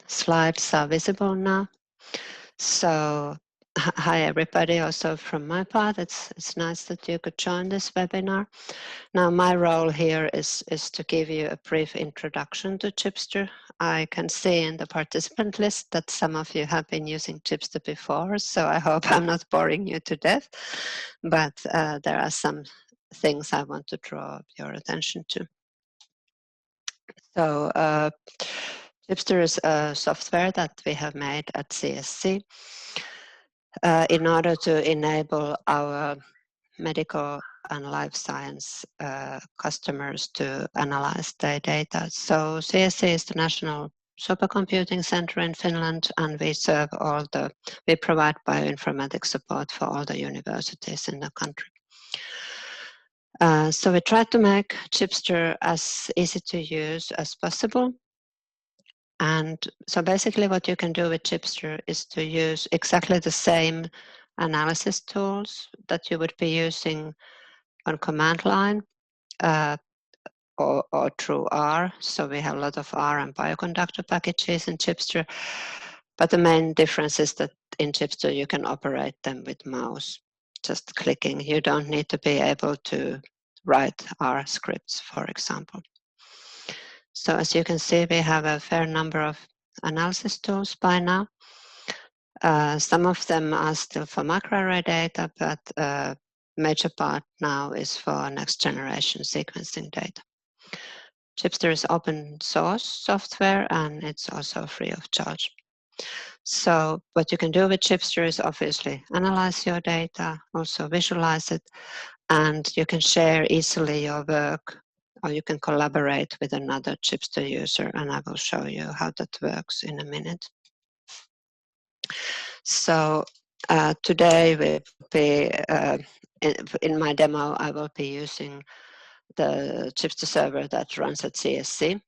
slides are visible now. So hi everybody, also from my part, it's nice that you could join this webinar. Now my role here is to give you a brief introduction to Chipster. I can see in the participant list that some of you have been using Chipster before, so I hope I'm not boring you to death, but there are some things I want to draw your attention to. So Chipster is a software that we have made at CSC in order to enable our medical and life science customers to analyze their data. So CSC is the National Supercomputing Center in Finland, and we provide bioinformatics support for all the universities in the country. So we try to make Chipster as easy to use as possible. And so basically what you can do with Chipster is to use exactly the same analysis tools that you would be using on command line or through R. So we have a lot of R and bioconductor packages in Chipster. But the main difference is that in Chipster you can operate them with mouse, just clicking. You don't need to be able to write R scripts, for example. So as you can see, we have a fair number of analysis tools by now. Some of them are still for microarray data, but major part now is for next generation sequencing data. Chipster is open source software and it's also free of charge. So what you can do with Chipster is obviously analyze your data, also visualize it, and you can share easily your work, or you can collaborate with another Chipster user, and I will show you how that works in a minute. So today will be, in my demo, I will be using the Chipster server that runs at CSC,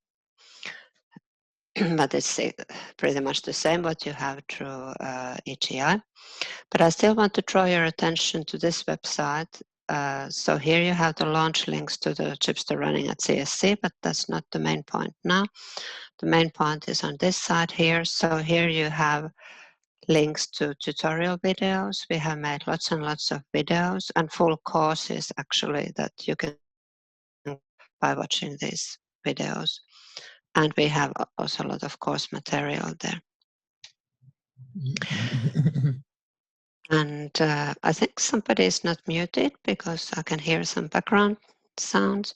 but it's pretty much the same what you have through EGI. But I still want to draw your attention to this website. So here you have the launch links to the Chipster running at CSC, but that's not the main point now. The main point is on this side here. So here you have links to tutorial videos. We have made lots and lots of videos and full courses actually that you can by watching these videos. And we have also a lot of course material there. And I think somebody is not muted because I can hear some background sounds.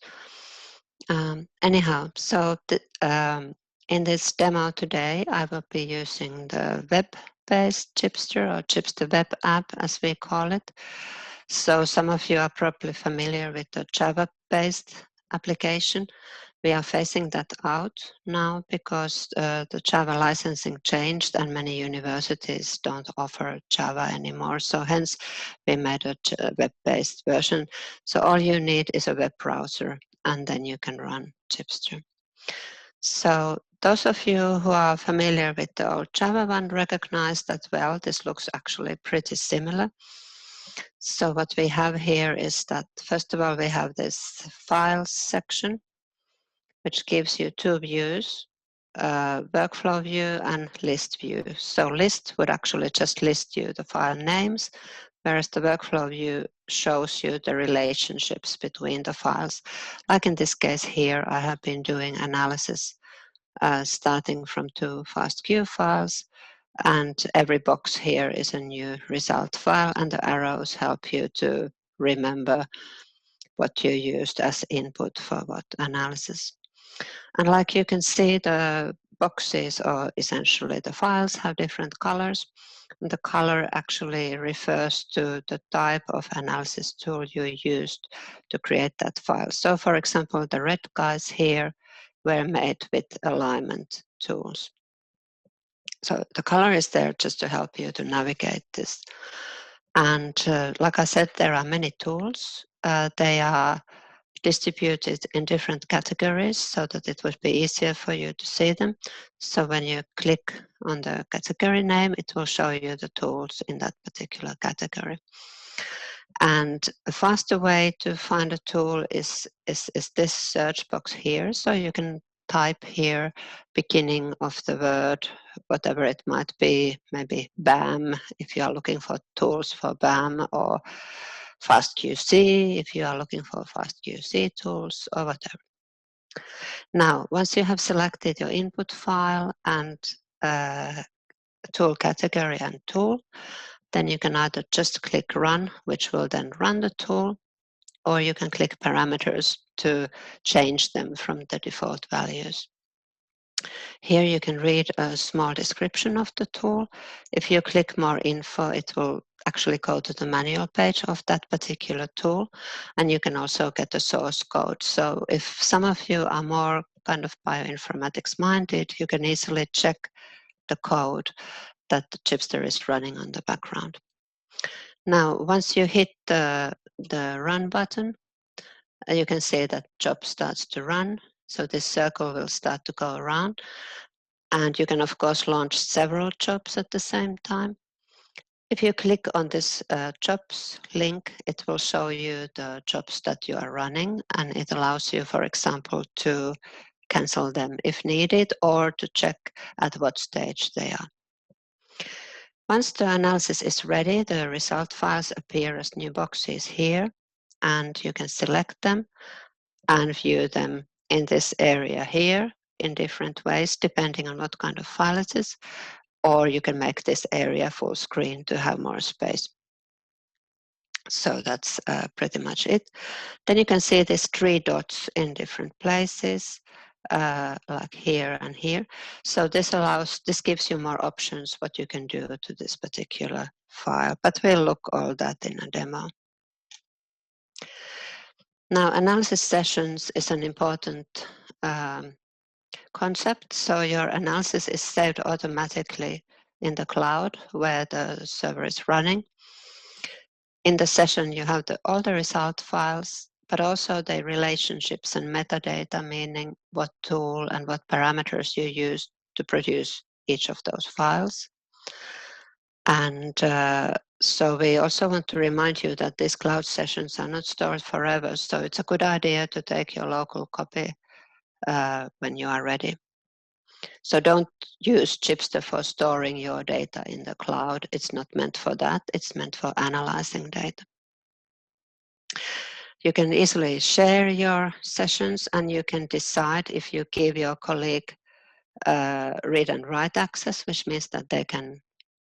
Anyhow, so in this demo today, I will be using the web-based Chipster or Chipster web app as we call it. So some of you are probably familiar with the Java-based application. We are phasing that out now because the Java licensing changed and many universities don't offer Java anymore. So hence we made a web-based version. So all you need is a web browser and then you can run Chipster. So those of you who are familiar with the old Java one recognize that, well, this looks actually pretty similar. So what we have here is that, first of all, we have this files section, which gives you two views, workflow view and list view. So list would actually just list you the file names, whereas the workflow view shows you the relationships between the files. Like in this case here, I have been doing analysis starting from two FastQ files, and every box here is a new result file, and the arrows help you to remember what you used as input for what analysis. And like you can see, the boxes, or essentially the files, have different colors. And the color actually refers to the type of analysis tool you used to create that file. So for example, the red guys here were made with alignment tools. So the color is there just to help you to navigate this. And like I said, there are many tools. They are distributed in different categories so that it would be easier for you to see them. So when you click on the category name, it will show you the tools in that particular category. And a faster way to find a tool is this search box here. So you can type here, beginning of the word, whatever it might be, maybe BAM if you are looking for tools for BAM, or FastQC if you are looking for FastQC tools, or whatever. Now, once you have selected your input file and tool category and tool, then you can either just click Run, which will then run the tool, or you can click Parameters to change them from the default values. Here you can read a small description of the tool. If you click More Info, it will actually go to the manual page of that particular tool, and you can also get the source code. So if some of you are more kind of bioinformatics minded, you can easily check the code that the Chipster is running on the background. Now, once you hit the Run button, you can see that job starts to run. So this circle will start to go around. And you can, of course, launch several jobs at the same time. If you click on this jobs link, it will show you the jobs that you are running, and it allows you, for example, to cancel them if needed, or to check at what stage they are. Once the analysis is ready, the result files appear as new boxes here, and you can select them and view them in this area here in different ways, depending on what kind of file it is, or you can make this area full screen to have more space. So that's pretty much it. Then you can see these 3 dots in different places, like here and here. So this gives you more options what you can do to this particular file, but we'll look all that in a demo. Now, analysis sessions is an important concept. So your analysis is saved automatically in the cloud where the server is running. In the session, you have all the result files, but also the relationships and metadata, meaning what tool and what parameters you use to produce each of those files. And so we also want to remind you that these cloud sessions are not stored forever. So it's a good idea to take your local copy when you are ready. So don't use Chipster for storing your data in the cloud. It's not meant for that. It's meant for analyzing data. You can easily share your sessions, and you can decide if you give your colleague read and write access, which means that they can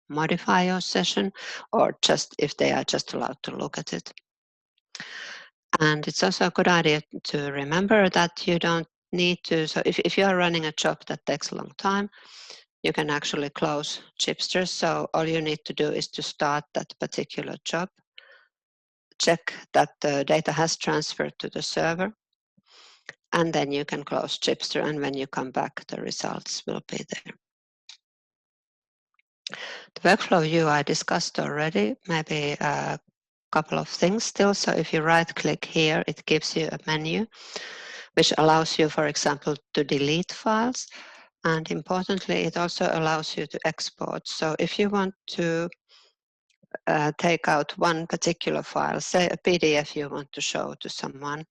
modify your session, or just if they are just allowed to look at it. And it's also a good idea to remember that you don't need to, so if you are running a job that takes a long time, you can actually close Chipster. So all you need to do is to start that particular job, check that the data has transferred to the server, and then you can close Chipster, and when you come back, the results will be there. The workflow view I discussed already, maybe a couple of things still. So if you right-click here, it gives you a menu, which allows you, for example, to delete files. And importantly, it also allows you to export. So if you want to take out one particular file, say a PDF you want to show to someone,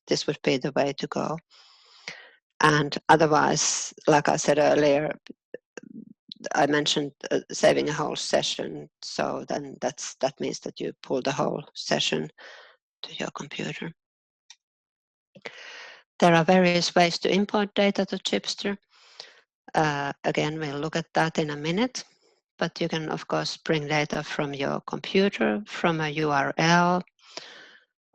this would be the way to go. And otherwise, like I said earlier, I mentioned saving a whole session. So then that means that you pull the whole session to your computer. There are various ways to import data to Chipster. Again, we'll look at that in a minute. But you can, of course, bring data from your computer, from a URL.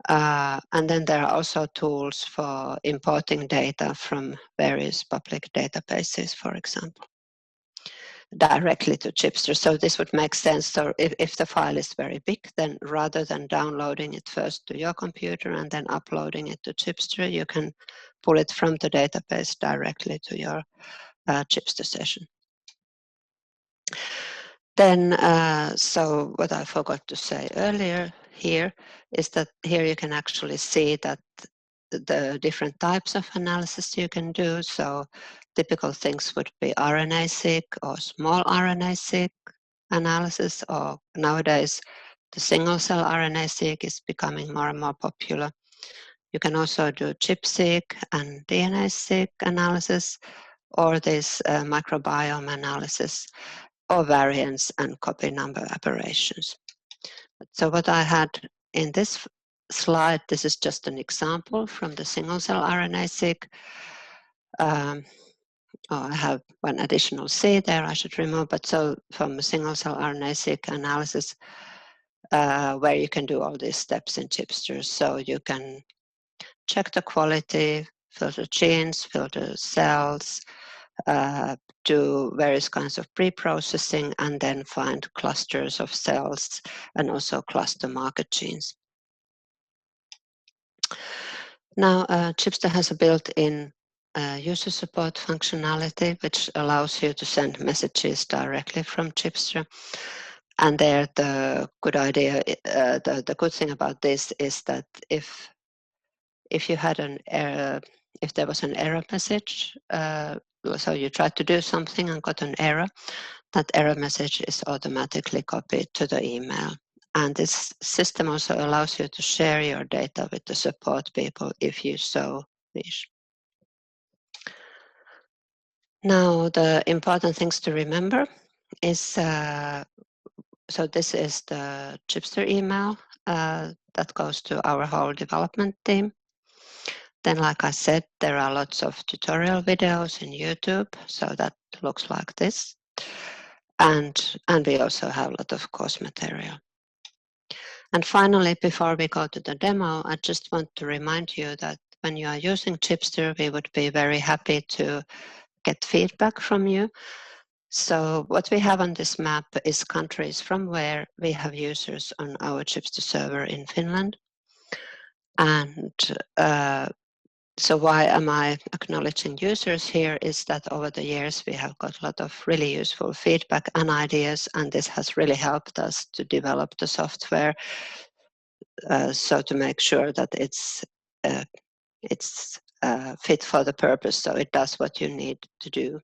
And then there are also tools for importing data from various public databases, for example, directly to Chipster. So this would make sense. So if the file is very big, then rather than downloading it first to your computer and then uploading it to Chipster, you can pull it from the database directly to your Chipster session. Then, so what I forgot to say earlier here is that here you can actually see that the different types of analysis you can do. So typical things would be RNA-seq or small RNA-seq analysis, or nowadays the single-cell RNA-seq is becoming more and more popular. You can also do ChIP-seq and DNA-seq analysis, or this microbiome analysis, or variance and copy number operations. So what I had in this slide, this is just an example from the single-cell RNA-seq. I have one additional C there I should remove, but so from a single-cell RNA-seq analysis, where you can do all these steps in Chipster. So you can check the quality, filter genes, filter cells, do various kinds of pre-processing, and then find clusters of cells and also cluster marker genes. Now, Chipster has a built-in user support functionality, which allows you to send messages directly from Chipster. And there, the good idea, the good thing about this is that if you had an error, if there was an error message, so you tried to do something and got an error, that error message is automatically copied to the email. And this system also allows you to share your data with the support people if you so wish. Now, the important things to remember is, so this is the Chipster email that goes to our whole development team. Then, like I said, there are lots of tutorial videos in YouTube, so that looks like this. And we also have a lot of course material. And finally, before we go to the demo, I just want to remind you that when you are using Chipster, we would be very happy to get feedback from you. So what we have on this map is countries from where we have users on our Chipster server in Finland. And so why am I acknowledging users here is that over the years we have got a lot of really useful feedback and ideas, and this has really helped us to develop the software, so to make sure that it's fit for the purpose, so it does what you need to do.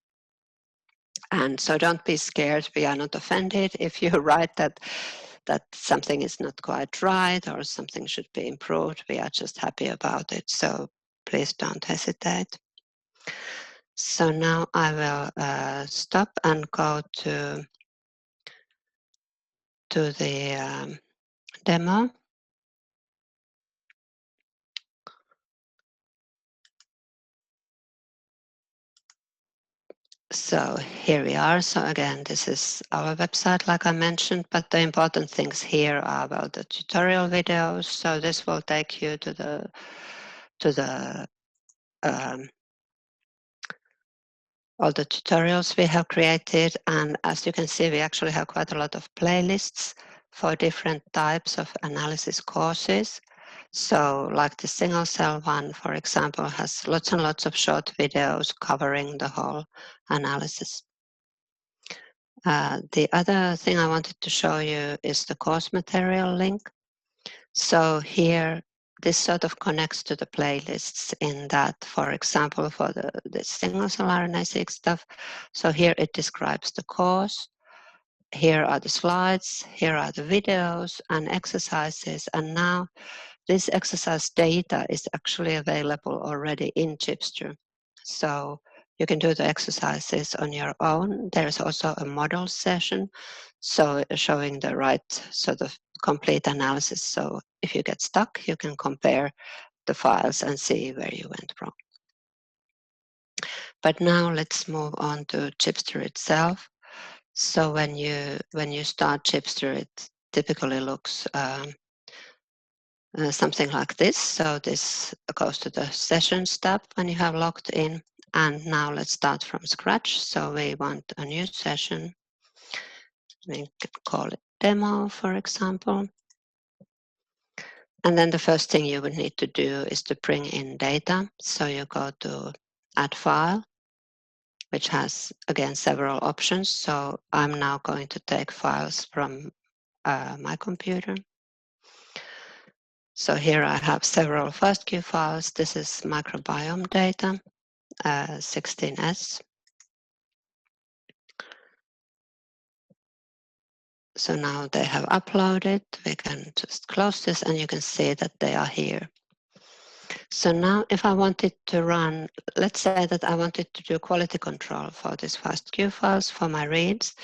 And so don't be scared, we are not offended if you write that something is not quite right or something should be improved. We are just happy about it, so please don't hesitate. So now I will stop and go to the demo. So here we are. So again, this is our website, like I mentioned, but the important things here are about the tutorial videos. So this will take you to all the tutorials we have created. And as you can see, we actually have quite a lot of playlists for different types of analysis courses. So like the single cell one, for example, has lots and lots of short videos covering the whole analysis. The other thing I wanted to show you is the course material link. So here, this sort of connects to the playlists in that, for example, for the single cell RNA-seq stuff. So here it describes the course. Here are the slides, here are the videos and exercises. And now this exercise data is actually available already in Chipster. So you can do the exercises on your own. There's also a model session, so showing the right sort of complete analysis. So if you get stuck, you can compare the files and see where you went wrong. But now let's move on to Chipster itself. So when you start Chipster, it typically looks something like this. So this goes to the Sessions tab when you have logged in. And now let's start from scratch. So we want a new session. We can call it demo, for example. And then the first thing you would need to do is to bring in data. So you go to Add File, which has, again, several options. So I'm now going to take files from my computer. So here I have several FASTQ files. This is microbiome data, 16S. So now they have uploaded. We can just close this and you can see that they are here. So now if I wanted to run, let's say that I wanted to do quality control for these FastQ files for my reads.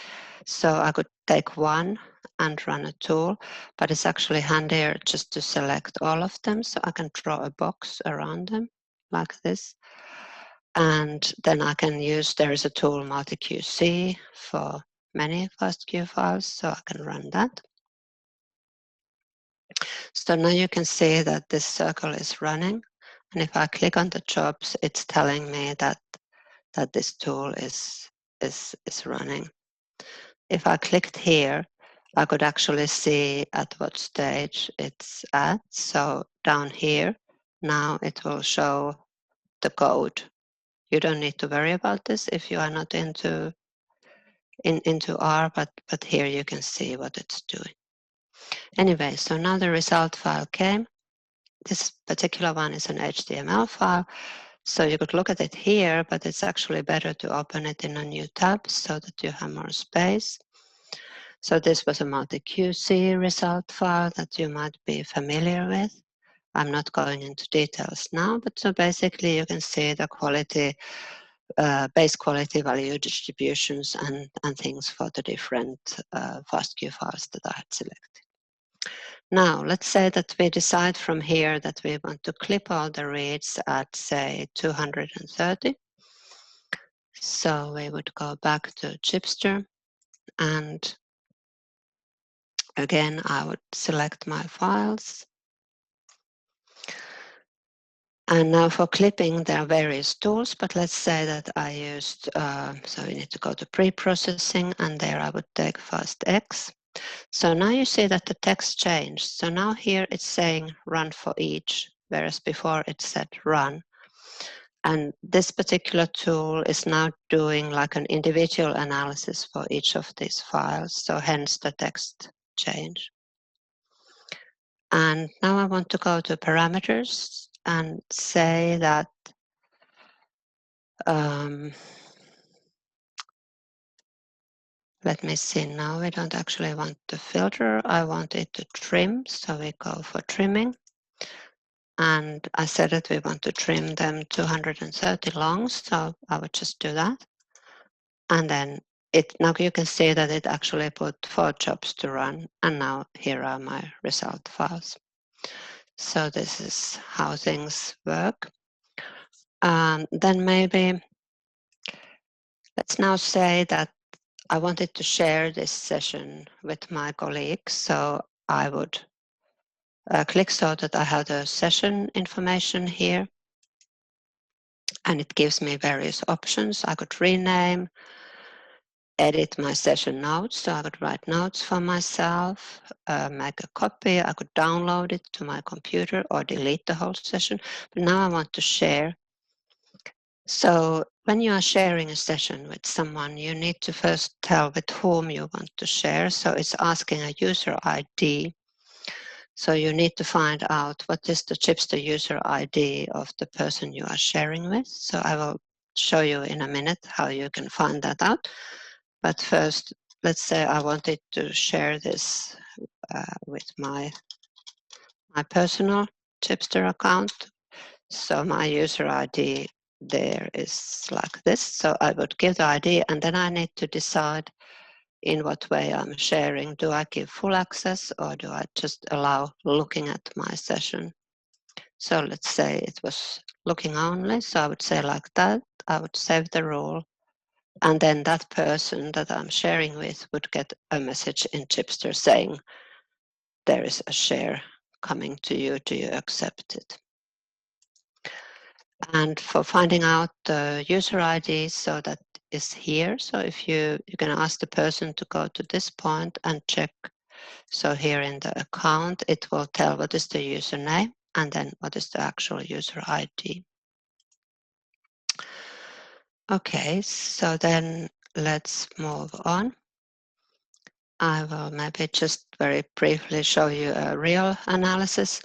So I could take one and run a tool, but it's actually handier just to select all of them. So I can draw a box around them like this. And then I can use, there is a tool multi-QC for many FastQ files, so I can run that. So now you can see that this circle is running. And if I click on the jobs, it's telling me that this tool is running. If I clicked here, I could actually see at what stage it's at. So down here, now it will show the code. You don't need to worry about this if you are not into R, but here you can see what it's doing. Anyway, so now the result file came. This particular one is an HTML file. So you could look at it here, but it's actually better to open it in a new tab so that you have more space. So this was a multi-QC result file that you might be familiar with. I'm not going into details now, but so basically you can see the quality, base quality value distributions and things for the different FastQ files that I had selected. Now, let's say that we decide from here that we want to clip all the reads at, say, 230. So we would go back to Chipster, and again, I would select my files. And now for clipping, there are various tools, but let's say that I used, so we need to go to Preprocessing, and there I would take FastX. So now you see that the text changed. So now here it's saying run for each, whereas before it said run. And this particular tool is now doing like an individual analysis for each of these files. So hence the text change. And now I want to go to parameters and say that let me see, now we don't actually want to filter. I want it to trim, so we go for trimming. And I said that we want to trim them 230 long, so I would just do that. And then now you can see that it actually put 4 jobs to run, and now here are my result files. So this is how things work. Then maybe let's now say that I wanted to share this session with my colleagues, so I would click so that I have the session information here, and it gives me various options. I could rename, edit my session notes, so I could write notes for myself, make a copy, I could download it to my computer or delete the whole session, but now I want to share. So when you are sharing a session with someone, you need to first tell with whom you want to share. So it's asking a user ID. So you need to find out what is the Chipster user ID of the person you are sharing with. So I will show you in a minute how you can find that out. But first, let's say I wanted to share this with my personal Chipster account. So my user ID there is like this. So I would give the ID, and then I need to decide in what way I'm sharing. Do I give full access, or do I just allow looking at my session? So let's say it was looking only. So I would say like that. I would save the rule. And then that person that I'm sharing with would get a message in Chipster saying, there is a share coming to you. Do you accept it? And for finding out the user ID, so that is here. So if you can ask the person to go to this point and check. So here in the account, it will tell what is the username and then what is the actual user ID. Okay, so then let's move on. I will maybe just very briefly show you a real analysis.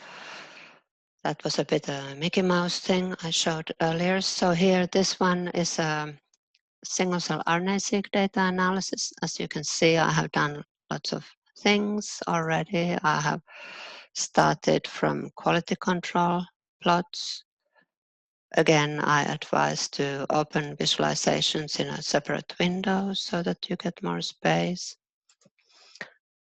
That was a bit a Mickey Mouse thing I showed earlier. So here, this one is a single-cell RNA-seq data analysis. As you can see, I have done lots of things already. I have started from quality control plots again, I advise to open visualizations in a separate window so that you get more space.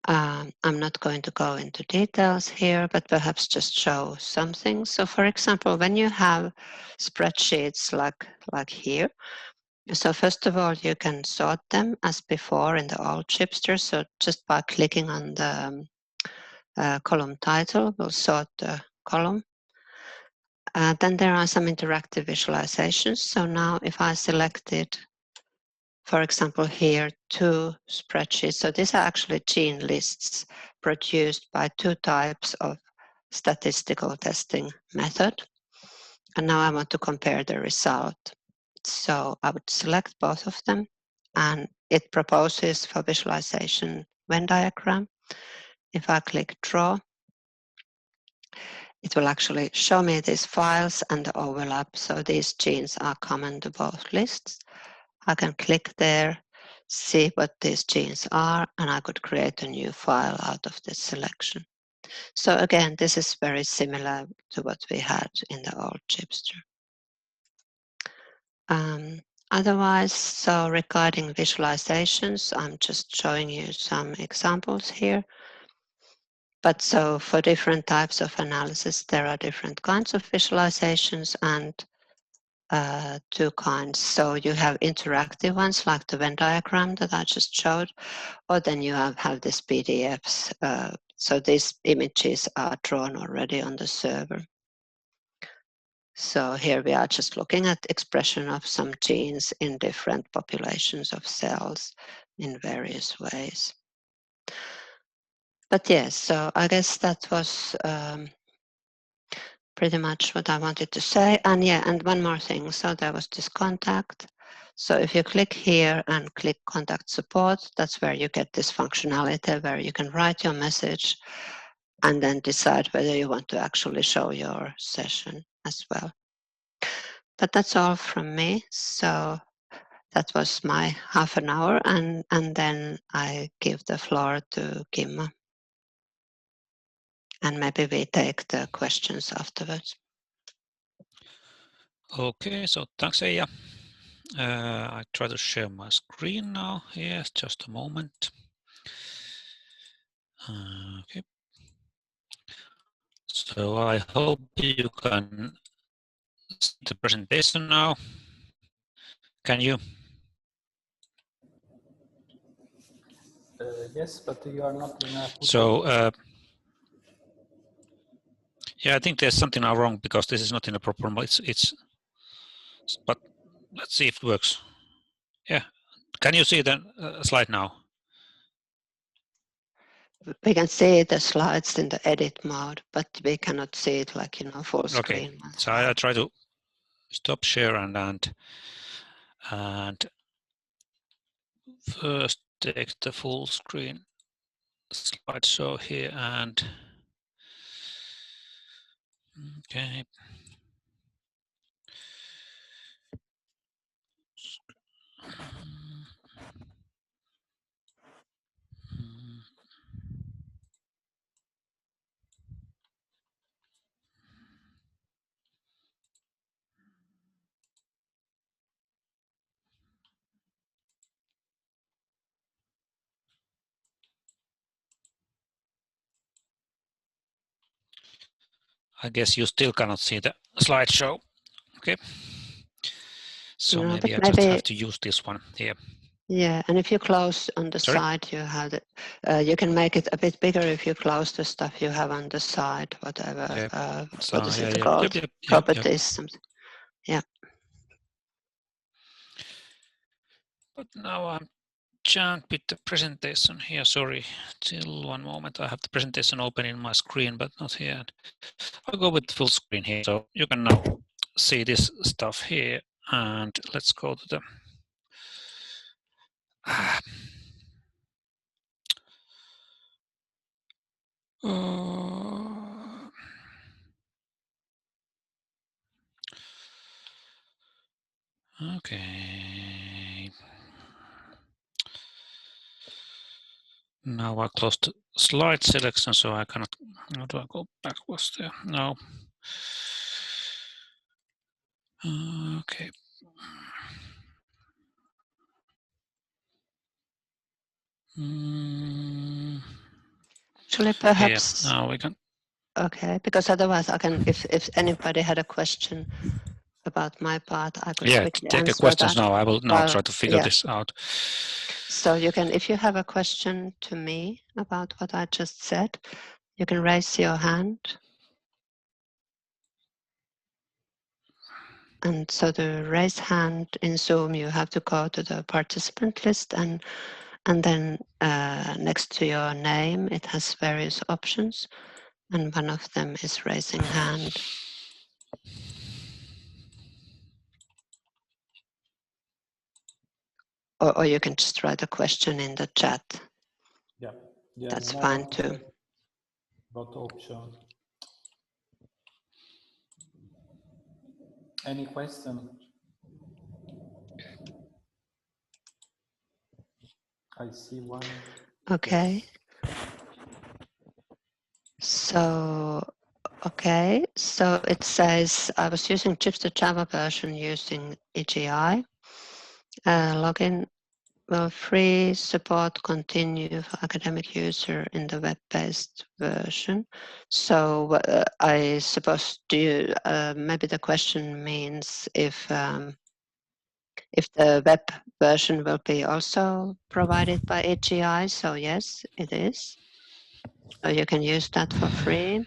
I'm not going to go into details here, but perhaps just show something. So for example, when you have spreadsheets like here, so first of all, you can sort them as before in the old Chipster. So just by clicking on the column title, we'll sort the column. Then there are some interactive visualizations. So now if I selected, for example, here, 2 spreadsheets. So these are actually gene lists produced by 2 types of statistical testing method. And now I want to compare the result. So I would select both of them, and it proposes for visualization Venn diagram. If I click draw, it will actually show me these files and the overlap. So these genes are common to both lists. I can click there, see what these genes are, and I could create a new file out of this selection. So again, this is very similar to what we had in the old Chipster. Otherwise, so regarding visualizations, I'm just showing you some examples here. But so for different types of analysis, there are different kinds of visualizations and 2 kinds. So you have interactive ones like the Venn diagram that I just showed, or then you have these PDFs. So these images are drawn already on the server. So here we are just looking at expression of some genes in different populations of cells in various ways. But yes, so I guess that was pretty much what I wanted to say. And yeah, and one more thing. So there was this contact. So if you click here and click contact support, that's where you get this functionality where you can write your message and then decide whether you want to actually show your session as well. But that's all from me. So that was my half an hour, and then I give the floor to Kimmo. And maybe we take the questions afterwards. Okay, so thanks, Eija. I try to share my screen now. Yes, just a moment. Okay. So I hope you can see the presentation now. Can you? Yes, but you are not in a. So yeah, I think there's something wrong because this is not in a proper. But let's see if it works. Yeah, can you see the slide now? We can see the slides in the edit mode, but we cannot see it like, you know, full screen. Okay, so I try to stop share and first take the full screen slideshow here and okay. I guess you still cannot see the slideshow. Okay. So No, maybe I maybe, just have to use this one here. Yeah, and if you close on the Sorry? side, you have the, you can make it a bit bigger if you close the stuff you have on the side, whatever. Yeah. So, what is it called? Properties, something. Yeah. But now I'm jammed with the presentation here. Sorry, still one moment. I have the presentation open in my screen, but not here. I'll go with full screen here. So you can now see this stuff here. And let's go to the okay. Now I closed the slide selection, so I cannot. How do I go backwards there? No. Okay. Actually, Okay, perhaps. now we can. Okay, because otherwise I can, if anybody had a question about my part, I could Yeah, quickly take a answer questions that. now. I will now Well, try to figure yeah. this out. So you can, if you have a question to me about what I just said, you can raise your hand. And so to raise hand in Zoom, you have to go to the participant list, and then next to your name, it has various options, and one of them is raising hand. Or you can just write a question in the chat. Yeah, That's fine too. Both option. Any question? I see one. Okay. Yes. So, okay. So it says I was using Chipster Java version using EGI. Login will free support continue for academic user in the web-based version. So I suppose maybe the question means if the web version will be also provided by AGI. So yes, it is. So you can use that for free.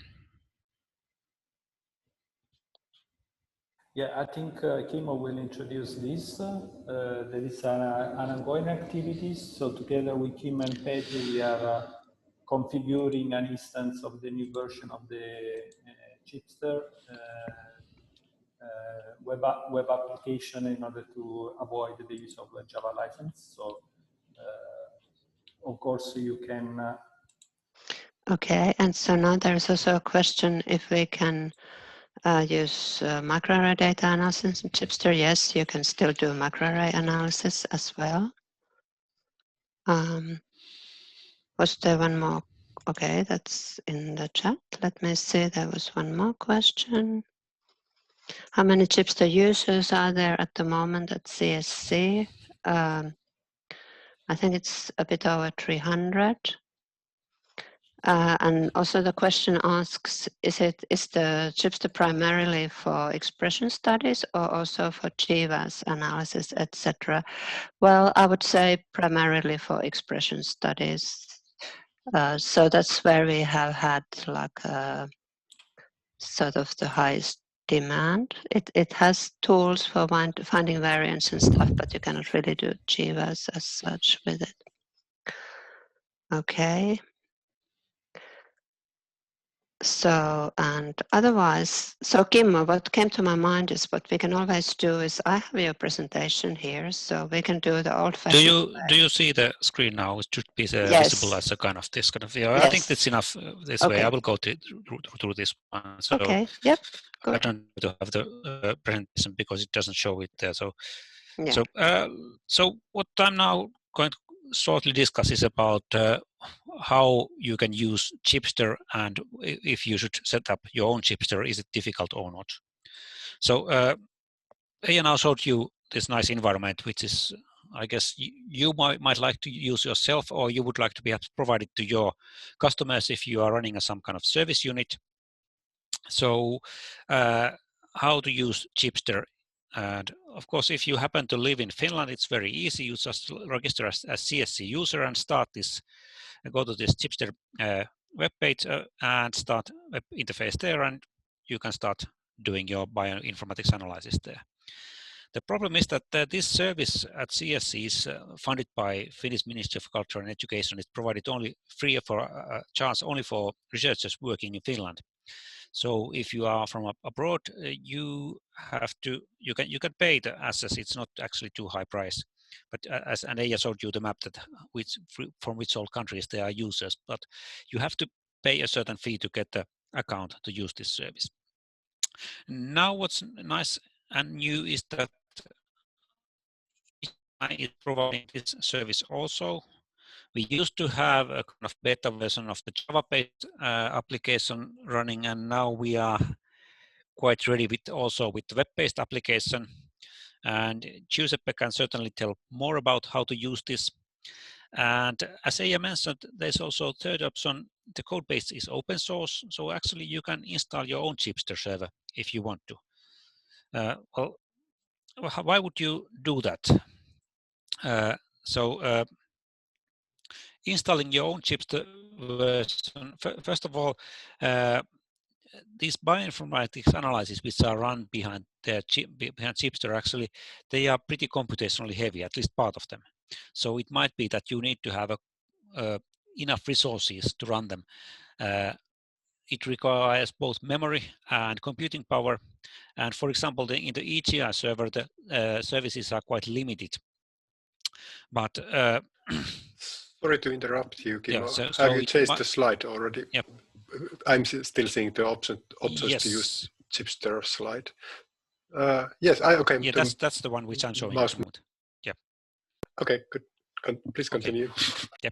Yeah, I think Kimmo will introduce this. There is an ongoing activity. So together with Kim and Petri, we are configuring an instance of the new version of the Chipster web application in order to avoid the use of a Java license. So of course you can. Okay, and so now there's also a question if we can use microarray data analysis in Chipster. Yes, you can still do microarray analysis as well. Was there one more? Okay, that's in the chat. Let me see, there was one more question. How many Chipster users are there at the moment at CSC? I think it's a bit over 300. And also the question asks, is the Chipster primarily for expression studies or also for GWAS analysis, etc.? Well, I would say primarily for expression studies. So that's where we have had like sort of the highest demand. It has tools for finding variants and stuff, but you cannot really do GWAS as such with it. Okay. So, and otherwise, so Kimmo, what came to my mind is what we can always do is I have your presentation here, so we can do the old-fashioned way. Do you see the screen now? It should be Yes. visible as a kind of this kind of. Yeah, Yes. I think that's enough this way. I will go through this one. So okay. Yep. Good. I don't need to have the presentation because it doesn't show it there. So yeah. so what I'm now going to shortly discuss is about how you can use Chipster and if you should set up your own Chipster, is it difficult or not? So Eija now showed you this nice environment, which is, I guess, you might like to use yourself, or you would like to be provided to your customers if you are running some kind of service unit. So how to use Chipster. And of course, if you happen to live in Finland, it's very easy. You just register as CSC user and start this, go to this Chipster webpage and start web interface there, and you can start doing your bioinformatics analysis there. The problem is that this service at CSC is funded by Finnish Ministry of Culture and Education. It's provided only free for charge only for researchers working in Finland. So if you are from abroad, you can pay the access. It's not actually too high price. But as Eija showed you the map that from which all countries there are users, but you have to pay a certain fee to get the account to use this service. Now what's nice and new is that is providing this service also. We used to have a kind of beta version of the Java-based application running, and now we are quite ready with also with the web-based application. And Giuseppe can certainly tell more about how to use this. And as Eija mentioned, there's also a third option. The code base is open source, so actually you can install your own Chipster server if you want to. Well, why would you do that? Installing your own Chipster version, first of all, these bioinformatics analyses which are run behind Chipster, actually, they are pretty computationally heavy, at least part of them. So it might be that you need to have enough resources to run them. It requires both memory and computing power. And for example, in the EGI server, the services are quite limited. But sorry to interrupt you, Kimmo. Yeah, Have you changed the slide already? Yep. I'm still seeing the options yes. to use Chipster slide. Yes, okay. Yeah, that's the one which I'm showing. Yeah. Okay, good. Please continue. Okay.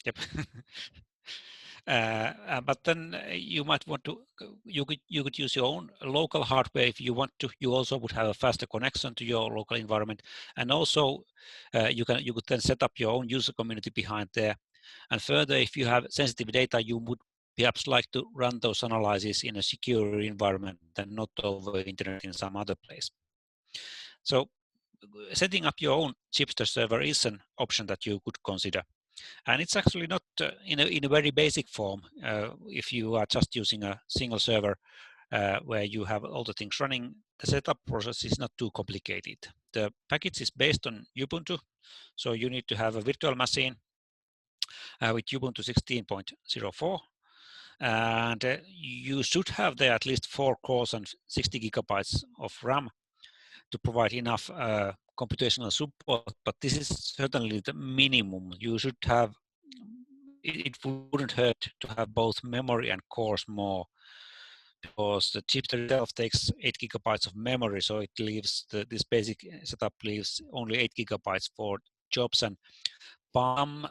Yep. But then you might want to, you could use your own local hardware if you want to. You also would have a faster connection to your local environment, and also you could then set up your own user community behind there. And further, if you have sensitive data, you would perhaps like to run those analyses in a secure environment and not over internet in some other place. So setting up your own Chipster server is an option that you could consider. And it's actually not in a very basic form. If you are just using a single server where you have all the things running, the setup process is not too complicated. The package is based on Ubuntu, so you need to have a virtual machine with Ubuntu 16.04. And you should have there at least 4 cores and 60 gigabytes of RAM to provide enough computational support, but this is certainly the minimum. You should have, it wouldn't hurt to have both memory and cores more, because the Chipster itself takes 8 gigabytes of memory, so it leaves, this basic setup leaves only 8 gigabytes for jobs, and some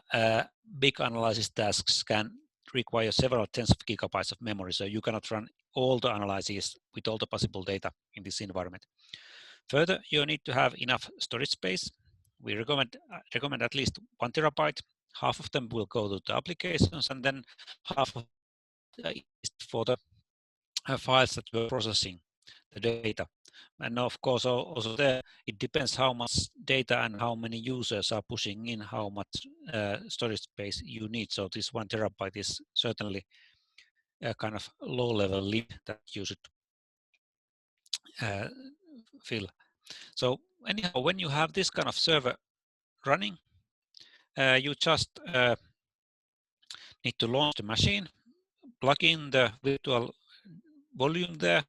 big analysis tasks can require several tens of gigabytes of memory, so you cannot run all the analyses with all the possible data in this environment. Further, you need to have enough storage space. We recommend at least 1 terabyte. Half of them will go to the applications, and then half of is for the files that we're processing, the data. And of course, also there, it depends how much data and how many users are pushing in, how much storage space you need. So this 1 terabyte is certainly a kind of low-level limit that you should fill. So anyhow, when you have this kind of server running, you just need to launch the machine, plug in the virtual volume there,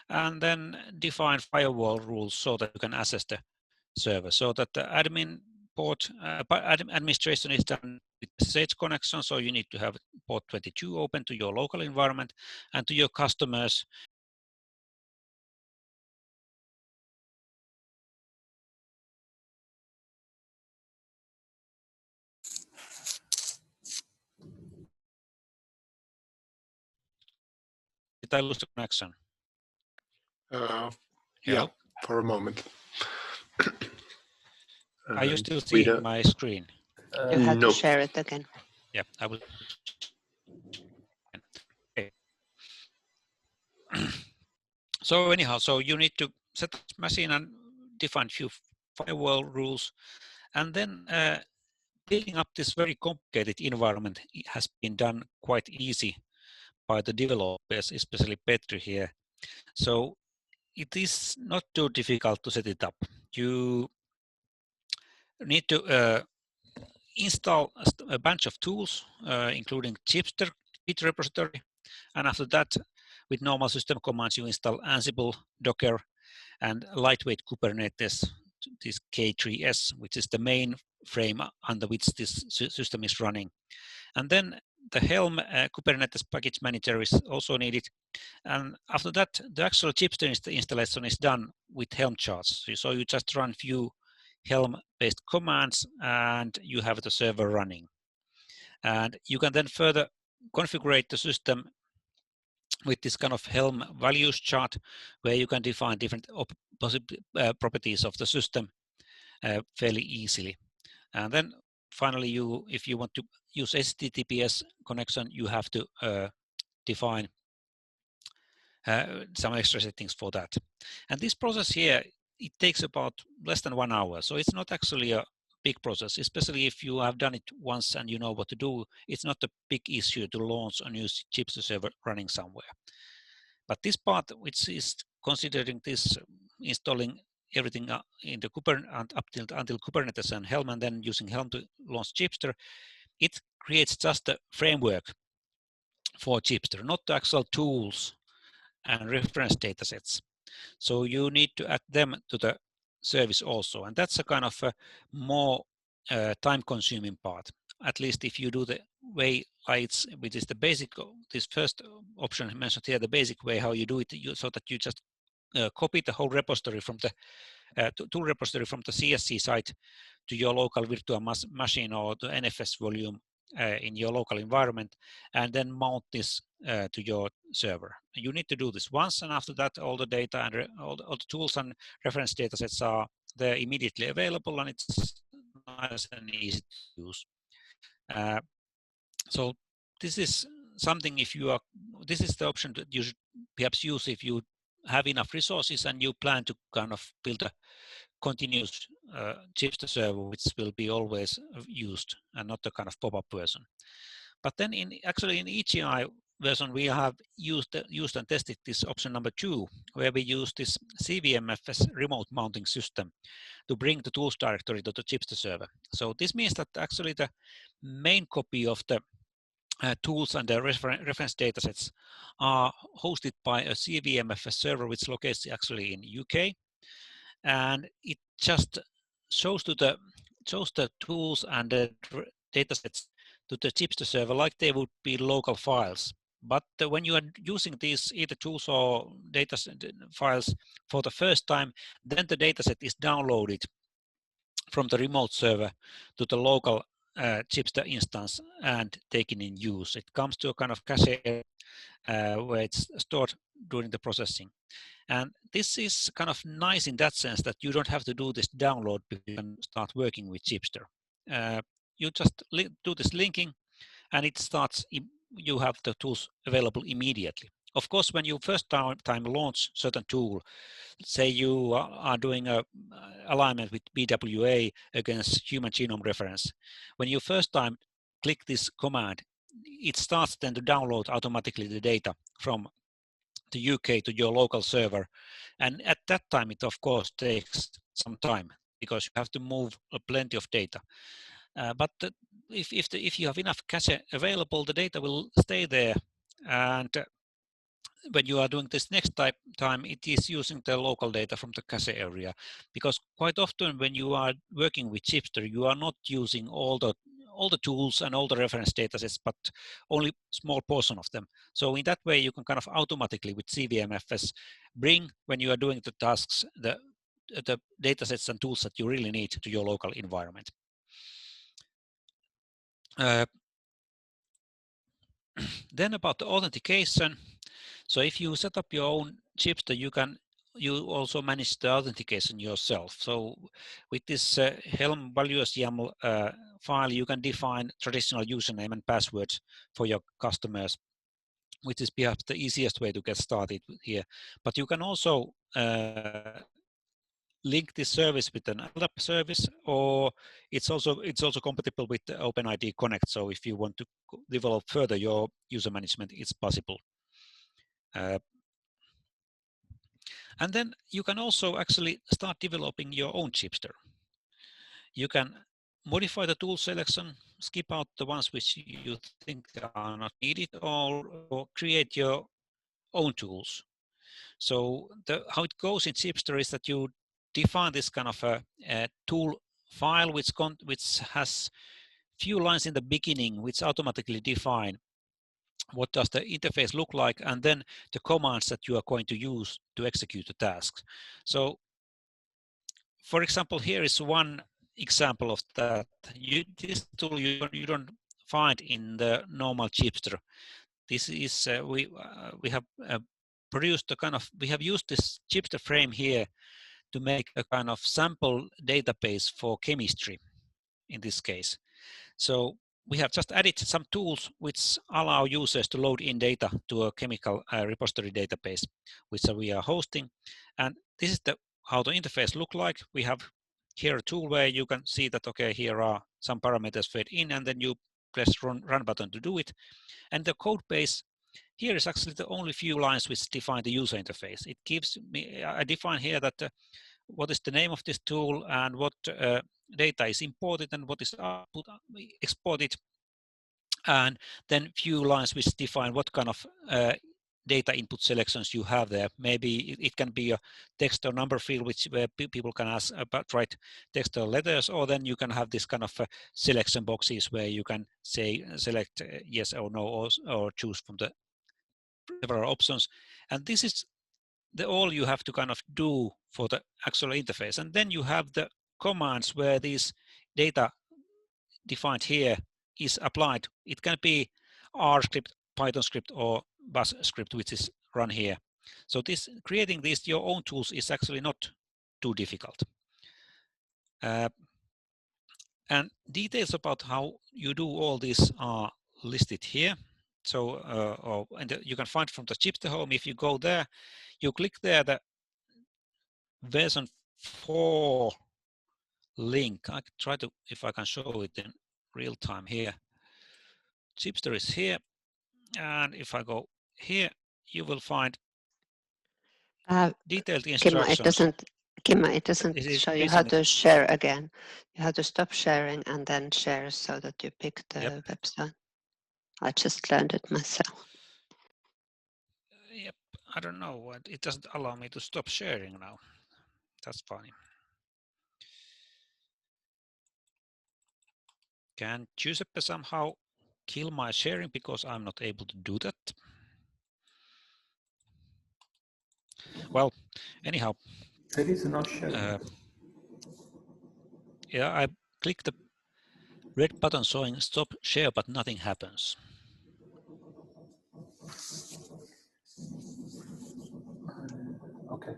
and then define firewall rules so that you can access the server, so that the admin port administration is done with SSH connection. So you need to have port 22 open to your local environment, and to your customers, did I lose the connection? Yeah, for a moment. Are you still seeing my screen? You have to share it again. Yeah, I will. Okay. So anyhow, so you need to set up the machine and define few firewall rules, and then building up this very complicated environment has been done quite easy by the developers, especially Petri here. So it is not too difficult to set it up. You need to install a bunch of tools, including Chipster Git repository, and after that, with normal system commands, you install Ansible, Docker, and lightweight Kubernetes, this K3S, which is the main frame under which this system is running. And then the Helm Kubernetes package manager is also needed. And after that, the actual Chipster installation is done with Helm charts. So you just run few Helm-based commands, and you have the server running. And you can then further configure the system with this kind of Helm values chart, where you can define different properties of the system fairly easily. And then finally, if you want to use HTTPS connection, you have to define some extra settings for that. And this process here, it takes about less than 1 hour. So it's not actually a big process, especially if you have done it once and you know what to do. It's not a big issue to launch a new Chipster server running somewhere. But this part, which is considering this installing everything in the until Kubernetes and Helm, and then using Helm to launch Chipster, it creates just a framework for Chipster, not the actual tools and reference datasets. So you need to add them to the service also, and that's a kind of a more time-consuming part. At least if you do the way which is the basic, this first option mentioned here, the basic way how you do it, so that you just copy the whole repository from the tool repository from the CSC site to your local virtual machine or the NFS volume in your local environment, and then mount this to your server. You need to do this once, and after that, all the data and all the tools and reference datasets are there immediately available, and it's nice and easy to use. So this is something, this is the option that you should perhaps use if you have enough resources and you plan to kind of build a continuous Chipster server, which will be always used and not the kind of pop-up version. But then actually in EGI version, we have used and tested this option number 2, where we use this CVMFS remote mounting system to bring the tools directory to the Chipster server. So this means that actually the main copy of the tools and the reference datasets are hosted by a CVMFS server, which locates actually in UK, and it just shows the tools and the datasets to the Chipster server like they would be local files. But when you are using these either tools or data files for the first time, then the dataset is downloaded from the remote server to the local Chipster instance and taken in use. It comes to a kind of cache where it's stored during the processing. And this is kind of nice in that sense that you don't have to do this download before you can start working with Chipster. You just do this linking, and it starts. You have the tools available immediately. Of course, when you first time launch certain tool, say you are doing a alignment with BWA against human genome reference, when you first time click this command, it starts then to download automatically the data from the UK to your local server. And at that time, it of course takes some time because you have to move plenty of data. But if you have enough cache available, the data will stay there. And when you are doing this next time, it is using the local data from the cache area, because quite often when you are working with Chipster, you are not using all the tools and all the reference datasets, but only small portion of them. So in that way, you can kind of automatically with CVMFS bring, when you are doing the tasks, the datasets and tools that you really need to your local environment. Then about the authentication. So if you set up your own Chipster, you also manage the authentication yourself. So with this Helm values YAML file, you can define traditional username and passwords for your customers, which is perhaps the easiest way to get started here. But you can also link this service with an LDAP service, or it's also compatible with the OpenID Connect. So if you want to develop further your user management, it's possible. And then you can also actually start developing your own Chipster. You can modify the tool selection, skip out the ones which you think are not needed, or create your own tools. So how it goes in Chipster is that you define this kind of a tool file which has few lines in the beginning which automatically define what does the interface look like, and then the commands that you are going to use to execute the tasks. So, for example, here is one example of that. This tool you don't find in the normal Chipster. this is we have produced a kind of, we have used this Chipster frame here to make a kind of sample database for chemistry in this case. So we have just added some tools which allow users to load in data to a chemical repository database, which we are hosting. And this is how the interface look like. We have here a tool where you can see that, okay, here are some parameters fed in, and then you press run button to do it. And the code base here is actually the only few lines which define the user interface. It gives me, I define here that what is the name of this tool and what data is imported and what is output exported, and then few lines which define what kind of data input selections you have there. Maybe it can be a text or number field where people can ask about write text or letters, or then you can have this kind of selection boxes where you can say select yes or no, or choose from the several options. And this is all you have to kind of do for the actual interface. And then you have the commands where these data defined here is applied. It can be R script, Python script, or Bash script, which is run here. So this creating these your own tools is actually not too difficult. And details about how you do all this are listed here. So and you can find from the Chipster home. If you go there, you click there the version 4 link. I can try to, if I can show it in real time here. Chipster is here, and if I go here, you will find detailed instructions. Kimmo, it doesn't show you how to share again. You have to stop sharing and then share so that you pick the website. I just learned it myself. Yep, I don't know. It doesn't allow me to stop sharing now. That's funny. Can Giuseppe somehow kill my sharing because I'm not able to do that? Well, anyhow. There is no sharing. Yeah, I click the red button showing stop share, but nothing happens. Okay.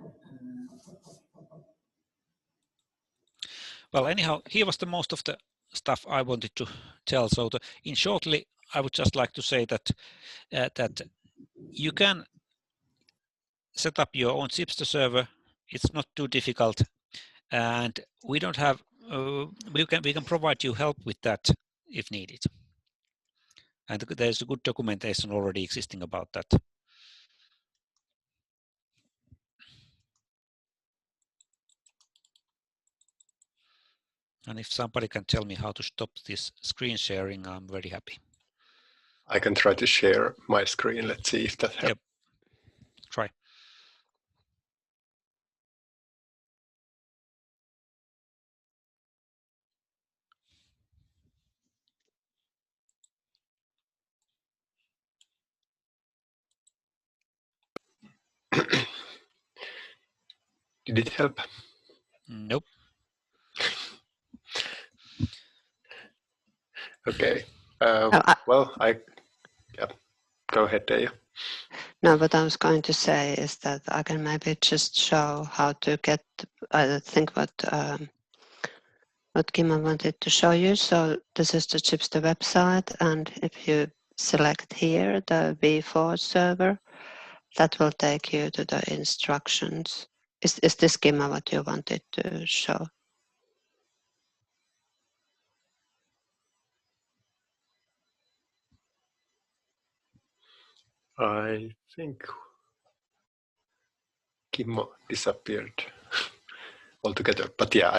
Well, anyhow, here was the most of the stuff I wanted to tell. So in shortly, I would just like to say that that you can set up your own Chipster server. It's not too difficult, and we don't have we can provide you help with that if needed. And there's a good documentation already existing about that. And if somebody can tell me how to stop this screen sharing, I'm very happy. I can try to share my screen. Let's see if that helps. Yep. Try. Did it help? Nope. Okay. Well, yeah. Go ahead, Eija. No, what I was going to say is that I can maybe just show how to get, I think what Kimmo wanted to show you. So this is the Chipster website, and if you select here the V4 server, that will take you to the instructions. Is this Kimmo what you wanted to show? I think Kimmo disappeared altogether, but yeah,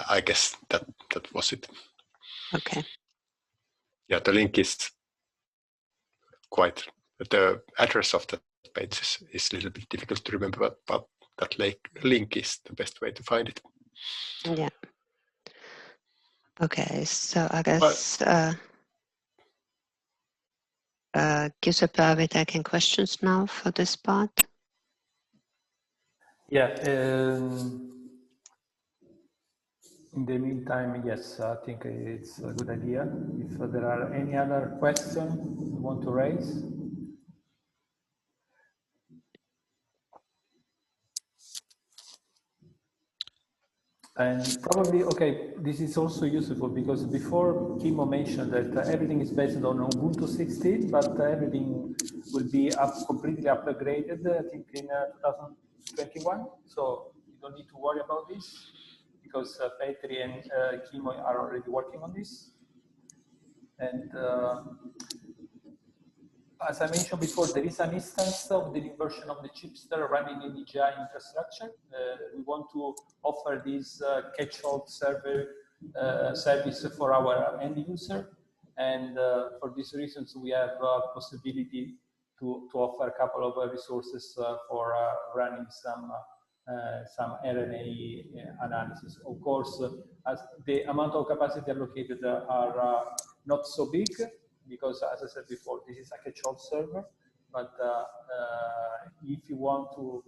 I guess that was it. Okay. Yeah, the link is the address of the page is a little bit difficult to remember, but that link is the best way to find it. Yeah. Okay, so I guess Giuseppe, are we taking questions now for this part? Yeah. In the meantime, yes, I think it's a good idea. If there are any other questions you want to raise. And probably, okay, this is also useful because before Kimmo mentioned that everything is based on Ubuntu 16, but everything will be completely upgraded, I think, in 2021. So you don't need to worry about this because Petri and Kimmo are already working on this. And as I mentioned before, there is an instance of the new version of the Chipster running in EGI infrastructure. We want to offer this catch-all server service for our end user. And for these reasons, we have possibility to offer a couple of resources for running some RNA analysis. Of course, as the amount of capacity allocated are not so big, because as I said before, this is a catch-all server, but if you want to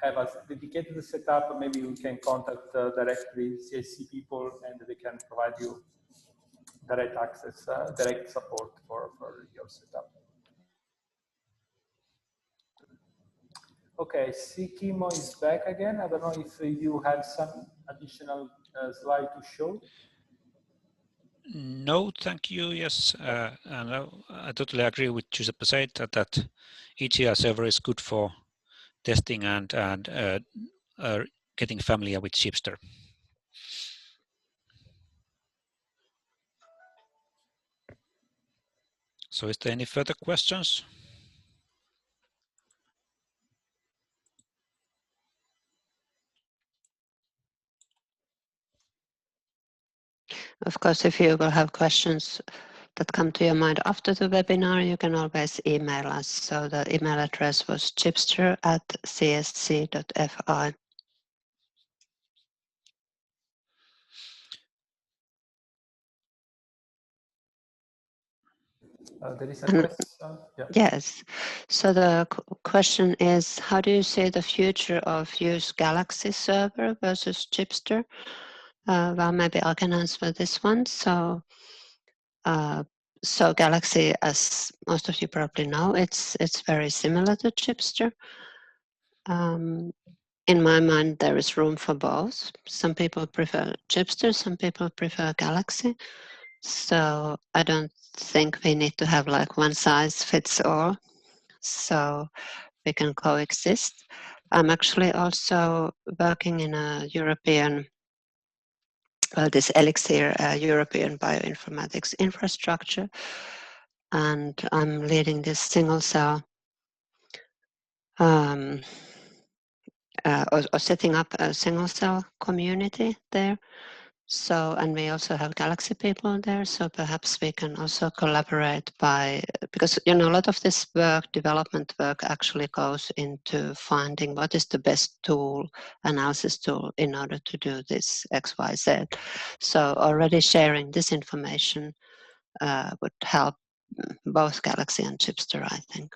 have a dedicated setup, maybe you can contact directly CIC people and they can provide you direct access, direct support for your setup. Okay, see Kimmo is back again. I don't know if you had some additional slide to show. No, thank you. Yes, and I totally agree with Giuseppe said that EGI server is good for testing and getting familiar with Chipster. So, is there any further questions? Of course, if you will have questions that come to your mind after the webinar, you can always email us. So the email address was chipster@csc.fi. There is a question. Yeah. Yes. So the question is, how do you see the future of use Galaxy server versus Chipster? Well, maybe I can answer this one. So Galaxy, as most of you probably know, it's very similar to Chipster. In my mind, there is room for both. Some people prefer Chipster, some people prefer Galaxy. So I don't think we need to have like one size fits all. So we can coexist. I'm actually also working in a European, this Elixir European bioinformatics infrastructure, and I'm leading this single cell or setting up a single cell community there. So, and we also have Galaxy people there, so perhaps we can also collaborate because, you know, a lot of this work, development work, actually goes into finding what is the best tool, analysis tool, in order to do this X, Y, Z. So already sharing this information would help both Galaxy and Chipster, I think.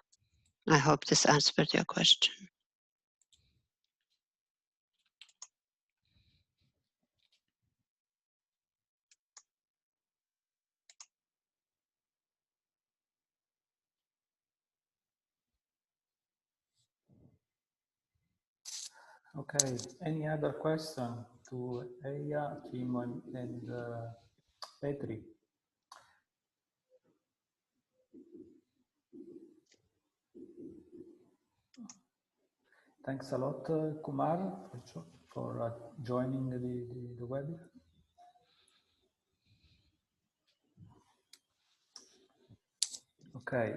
I hope this answered your question. Okay, any other question to Eija, Kimmo, and Petri? Thanks a lot, Kumar, for joining the webinar. Okay,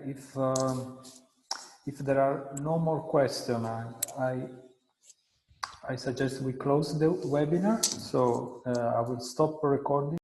if there are no more questions, I suggest we close the webinar. So I will stop recording.